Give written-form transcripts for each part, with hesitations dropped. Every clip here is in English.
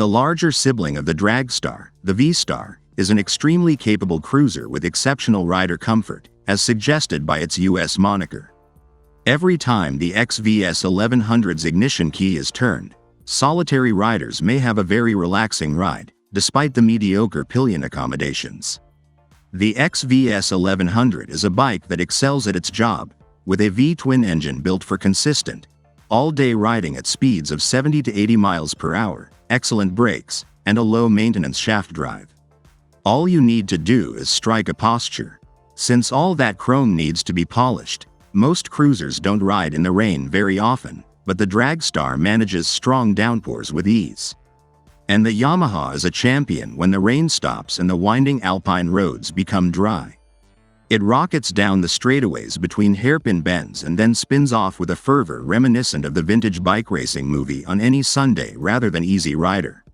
The larger sibling of the Dragstar, the V-Star, is an extremely capable cruiser with exceptional rider comfort, as suggested by its US moniker. Every time the XVS 1100's ignition key is turned, solitary riders may have a very relaxing ride, despite the mediocre pillion accommodations. The XVS 1100 is a bike that excels at its job, with a V-twin engine built for consistent, all-day riding at speeds of 70 to 80 miles per hour, excellent brakes, and a low-maintenance shaft drive. All you need to do is strike a posture. Since all that chrome needs to be polished, most cruisers don't ride in the rain very often, but the Dragstar manages strong downpours with ease. And the Yamaha is a champion when the rain stops and the winding alpine roads become dry. It rockets down the straightaways between hairpin bends and then spins off with a fervor reminiscent of the vintage bike racing movie on any Sunday rather than Easy Rider.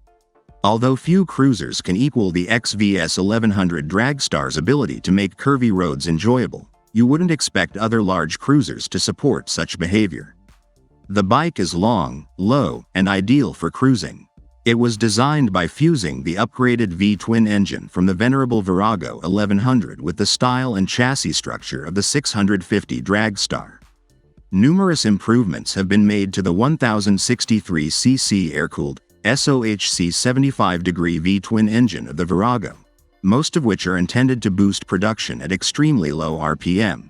Although few cruisers can equal the XVS 1100 Dragstar's ability to make curvy roads enjoyable, you wouldn't expect other large cruisers to support such behavior. The bike is long, low, and ideal for cruising. It was designed by fusing the upgraded V-twin engine from the venerable Virago 1100 with the style and chassis structure of the 650 Dragstar. Numerous improvements have been made to the 1063cc air-cooled SOHC 75-degree V-twin engine of the Virago, most of which are intended to boost production at extremely low RPM.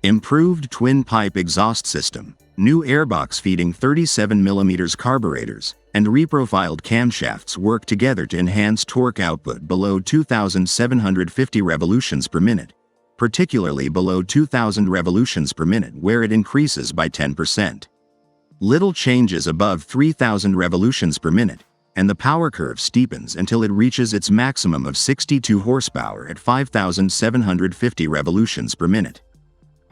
Improved twin-pipe exhaust system, new airbox feeding 37mm carburetors, and reprofiled camshafts work together to enhance torque output below 2,750 revolutions per minute, particularly below 2,000 revolutions per minute where it increases by 10%. Little changes above 3,000 revolutions per minute, and the power curve steepens until it reaches its maximum of 62 horsepower at 5,750 revolutions per minute.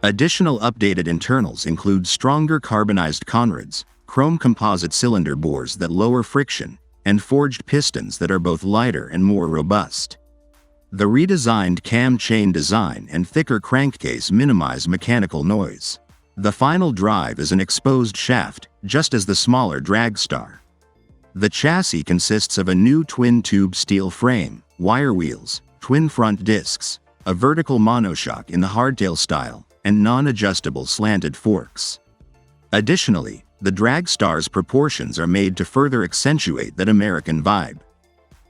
Additional updated internals include stronger carbonized conrods, chrome composite cylinder bores that lower friction, and forged pistons that are both lighter and more robust. The redesigned cam chain design and thicker crankcase minimize mechanical noise. The final drive is an exposed shaft, just as the smaller Dragstar. The chassis consists of a new twin-tube steel frame, wire wheels, twin front discs, a vertical monoshock in the hardtail style, and non-adjustable slanted forks. Additionally, the Dragstar's proportions are made to further accentuate that American vibe.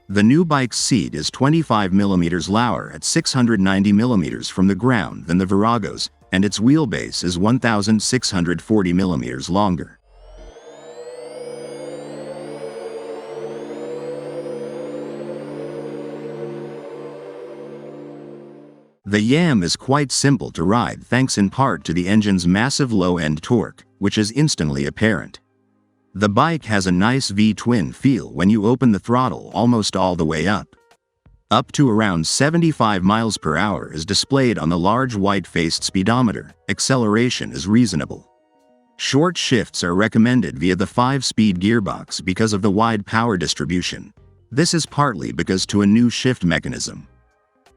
The new bike's seat is 25mm lower at 690mm from the ground than the Virago's, and its wheelbase is 1,640mm longer. The Yam is quite simple to ride thanks in part to the engine's massive low-end torque, which is instantly apparent. The bike has a nice V-twin feel when you open the throttle almost all the way up. Up to around 75 miles per hour is displayed on the large white-faced speedometer. Acceleration is reasonable. Short shifts are recommended via the 5-speed gearbox because of the wide power distribution. This is partly because to a new shift mechanism.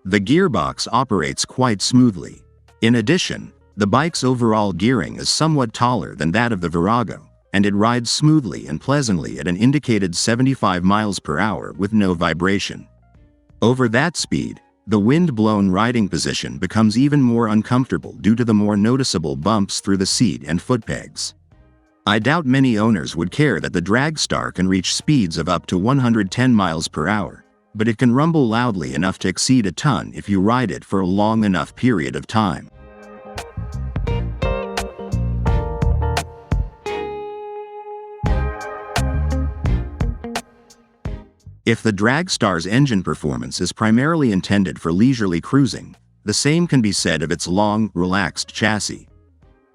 The gearbox operates quite smoothly. In addition, the bike's overall gearing is somewhat taller than that of the Virago, and it rides smoothly and pleasantly at an indicated 75 miles per hour with no vibration. Over that speed, the wind-blown riding position becomes even more uncomfortable due to the more noticeable bumps through the seat and foot pegs. I doubt many owners would care that the Dragstar can reach speeds of up to 110 miles per hour, but it can rumble loudly enough to exceed a ton if you ride it for a long enough period of time. If the Dragstar's engine performance is primarily intended for leisurely cruising, the same can be said of its long, relaxed chassis.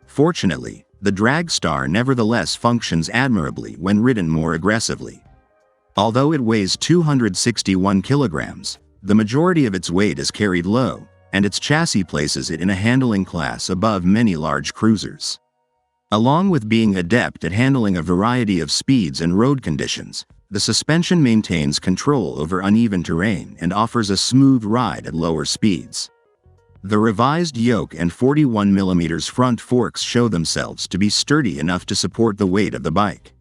Fortunately, the Dragstar nevertheless functions admirably when ridden more aggressively. Although it weighs 261 kilograms, the majority of its weight is carried low, and its chassis places it in a handling class above many large cruisers. Along with being adept at handling a variety of speeds and road conditions, the suspension maintains control over uneven terrain and offers a smooth ride at lower speeds. The revised yoke and 41mm front forks show themselves to be sturdy enough to support the weight of the bike.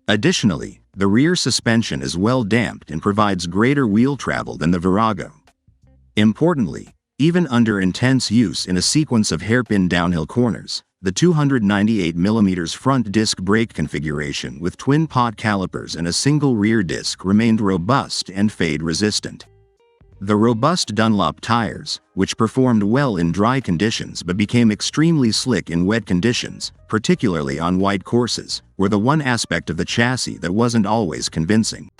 Additionally, The rear suspension is well damped and provides greater wheel travel than the Virago. Importantly, even under intense use in a sequence of hairpin downhill corners, the 298mm front disc brake configuration with twin-pot calipers and a single rear disc remained robust and fade-resistant. The robust Dunlop tires, which performed well in dry conditions but became extremely slick in wet conditions, particularly on white courses, were the one aspect of the chassis that wasn't always convincing.